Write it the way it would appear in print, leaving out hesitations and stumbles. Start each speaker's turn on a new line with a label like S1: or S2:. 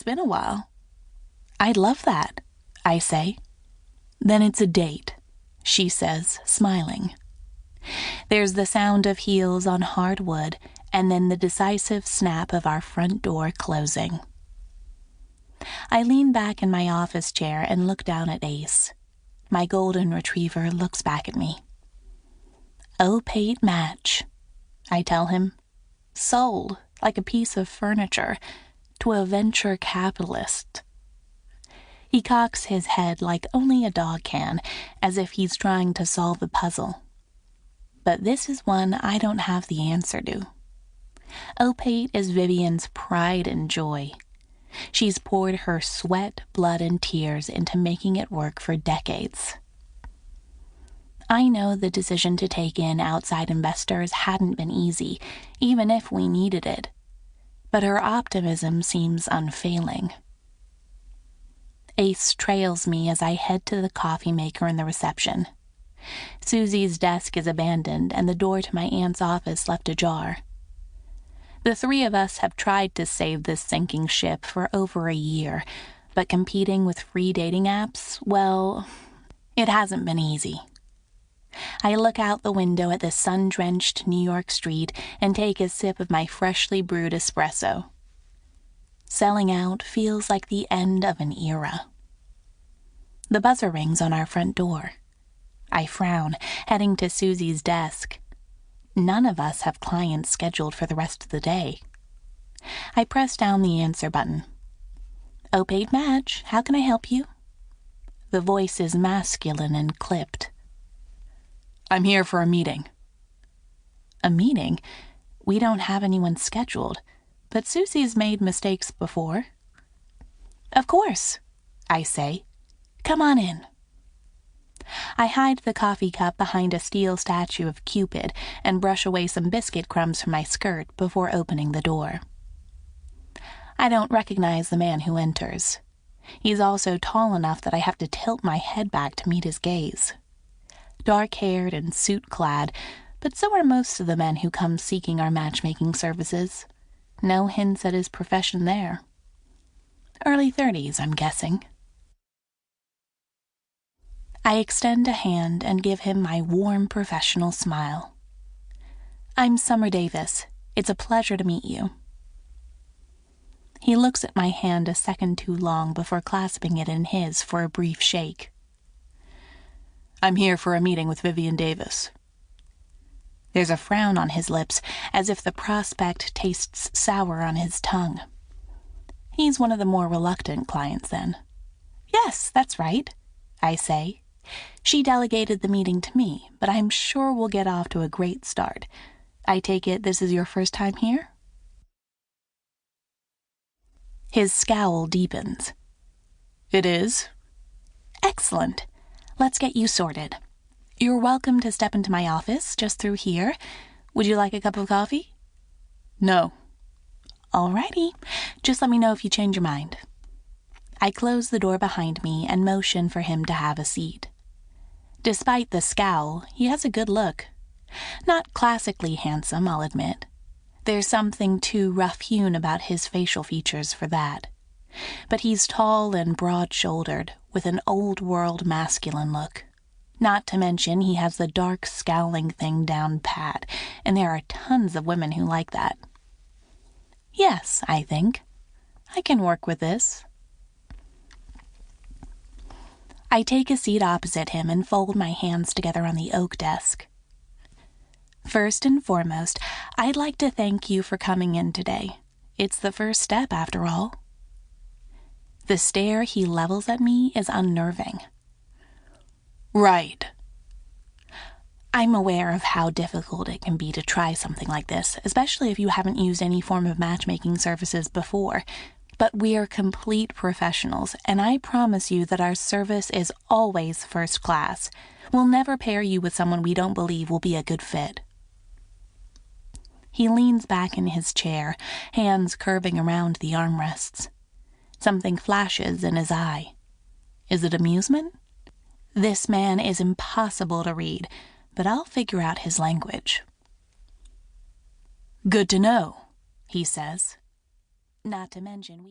S1: It's been a while. I'd love that, I say. Then it's a date, she says, smiling. There's the sound of heels on hard wood, and then the decisive snap of our front door closing. I lean back in my office chair and look down at Ace. My golden retriever looks back at me. Opaque match, I tell him. Sold, like a piece of furniture, to a venture capitalist. He cocks his head like only a dog can, as if he's trying to solve a puzzle. But this is one I don't have the answer to. Opaque is Vivian's pride and joy. She's poured her sweat, blood, and tears into making it work for decades. I know the decision to take in outside investors hadn't been easy, even if we needed it. But her optimism seems unfailing. Ace trails me as I head to the coffee maker in the reception. Susie's desk is abandoned and the door to my aunt's office left ajar. The three of us have tried to save this sinking ship for over a year, but competing with free dating apps, well, it hasn't been easy. I look out the window at the sun-drenched New York street and take a sip of my freshly brewed espresso. Selling out feels like the end of an era. The buzzer rings on our front door. I frown, heading to Susie's desk. None of us have clients scheduled for the rest of the day. I press down the answer button. Opaque match, how can I help you? The voice is masculine and clipped. I'm here for a meeting. A meeting? We don't have anyone scheduled, but Susie's made mistakes before. Of course, I say. Come on in. I hide the coffee cup behind a steel statue of Cupid and brush away some biscuit crumbs from my skirt before opening the door. I don't recognize the man who enters. He's also tall enough that I have to tilt my head back to meet his gaze. Dark-haired and suit-clad, but so are most of the men who come seeking our matchmaking services. No hints at his profession there. Early 30s, I'm guessing. I extend a hand and give him my warm professional smile. I'm Summer Davis. It's a pleasure to meet you. He looks at my hand a second too long before clasping it in his for a brief shake. I'm here for a meeting with Vivian Davis. There's a frown on his lips, as if the prospect tastes sour on his tongue. He's one of the more reluctant clients, then. Yes, that's right, I say. She delegated the meeting to me, but I'm sure we'll get off to a great start. I take it this is your first time here? His scowl deepens. It is. Excellent. Let's get you sorted. You're welcome to step into my office just through here. Would you like a cup of coffee? No. Alrighty. Just let me know if you change your mind. I close the door behind me and motion for him to have a seat. Despite the scowl, he has a good look. Not classically handsome, I'll admit. There's something too rough-hewn about his facial features for that. But he's tall and broad-shouldered, with an old-world masculine look. Not to mention he has the dark, scowling thing down pat, and there are tons of women who like that. Yes, I think. I can work with this. I take a seat opposite him and fold my hands together on the oak desk. First and foremost, I'd like to thank you for coming in today. It's the first step, after all. The stare he levels at me is unnerving. Right. I'm aware of how difficult it can be to try something like this, especially if you haven't used any form of matchmaking services before. But we're complete professionals, and I promise you that our service is always first class. We'll never pair you with someone we don't believe will be a good fit. He leans back in his chair, hands curving around the armrests. Something flashes in his eye. Is it amusement? This man is impossible to read, but I'll figure out his language. Good to know, he says. Not to mention we